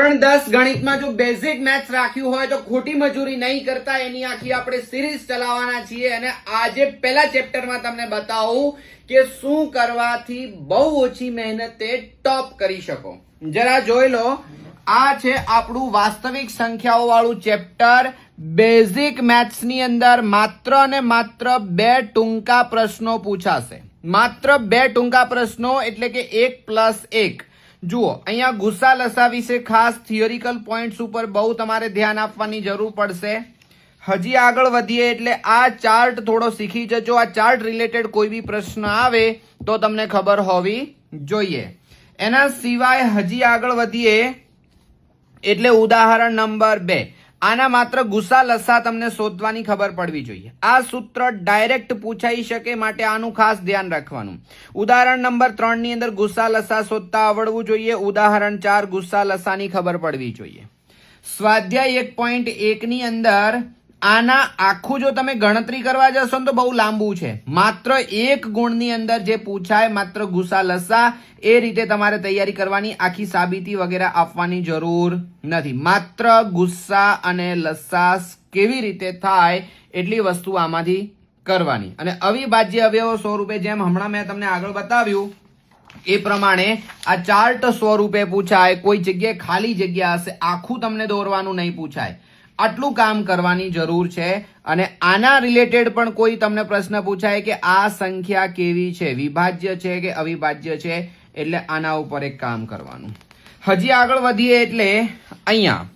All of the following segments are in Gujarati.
ધોરણ 10 ગણિતમાં જો બેઝિક મેથ્સ રાખ્યું હોય તો ખોટી મજૂરી નહીં કરતા એની આખી આપણે સિરીઝ ચલાવવાના છીએ અને આજે પહેલા ચેપ્ટરમાં તમને બતાવું કે શું કરવાથી બહુ ઓછી મહેનતે ટોપ કરી શકો. જરા જોઈ લો, આ છે આપણું વાસ્તવિક સંખ્યાઓ વાળું ચેપ્ટર. બેઝિક મેથ્સ ની અંદર માત્ર ને માત્ર 2 ટૂંકા પ્રશ્નો પૂછાશે. માત્ર 2 ટૂંકા પ્રશ્નો, એટલે કે 1+1. જુઓ, અહીંયા ગુસ્સા લસા વિશે ખાસ થિયોરિકલ પોઈન્ટ્સ ઉપર બહુ તમારે ધ્યાન આપવાની જરૂર પડશે. હજી આગળ વધીએ એટલે આ ચાર્ટ થોડો શીખી જજો. આ ચાર્ટ રિલેટેડ કોઈ બી પ્રશ્ન આવે તો તમને ખબર હોવી જોઈએ. એના સિવાય હજી આગળ વધીએ એટલે ઉદાહરણ નંબર 2. આના માત્ર ગુસ્સા લસા તમને શોધવાની ખબર પડવી જોઈએ. આ સૂત્ર ડાયરેક્ટ પૂછાઈ શકે માટે આનું ખાસ ધ્યાન રાખવાનું. ઉદાહરણ નંબર 3 ની અંદર ગુસ્સા લસા શોધતા આવડવું જોઈએ. ઉદાહરણ 4 ગુસ્સા લસાની ખબર પડવી જોઈએ. સ્વાધ્યાય 1.1 ની અંદર આના આખું જો તમે ગણતરી કરવા જશો ને તો બહુ લાંબુ છે. માત્ર 1 ગુણની અંદર જે પૂછાય, માત્ર ગુસ્સા લસા, એ રીતે તમારે તૈયારી કરવાની. આખી સાબિતી વગેરે આપવાની જરૂર નથી. માત્ર ગુસ્સા અને લસા કેવી રીતે થાય એટલી વસ્તુ આમાંથી કરવાની. અને અવિભાજ્ય અવયવો સ્વરૂપે, જેમ હમણાં મેં તમને આગળ બતાવ્યું એ પ્રમાણે આ ચાર્ટ સ્વરૂપે પૂછાય. કોઈ જગ્યાએ ખાલી જગ્યા હશે, આખું તમને દોરવાનું નહીં પૂછાય. આટલું કામ કરવાની જરૂર છે. અને આના રિલેટેડ પણ કોઈ તમને પ્રશ્ન પૂછાય કે આ સંખ્યા કેવી છે, વિભાજ્ય છે કે અવિભાજ્ય છે, એટલે આના ઉપર એક કામ કરવાનું. હજી આગળ વધીએ એટલે અહીંયા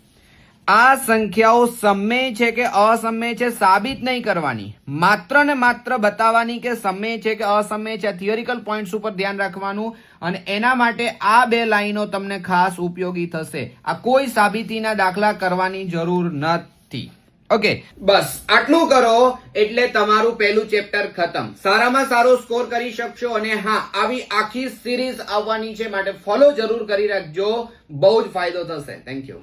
આ સંખ્યાઓ સમમેય છે કે અસમમેય છે સાબિત નહીં કરવાની, માત્ર ને માત્ર બતાવવાની કે સમમેય છે કે અસમમેય છે. થિયોરિકલ પોઈન્ટ્સ ઉપર ધ્યાન રાખવાનું અને એના માટે આ 2 લાઈનો તમને ખાસ ઉપયોગી થશે. આ કોઈ સાબિતીના દાખલા કરવાની જરૂર નથી. ઓકે, બસ આટલું કરો એટલે તમારું પહેલું ચેપ્ટર ખતમ. સારામાં સારો સ્કોર કરી શકશો. અને હા, આવી આખી સિરીઝ આવવાની છે માટે ફોલો જરૂર કરી રાખજો. બહુ જ ફાયદો થશે. Thank you.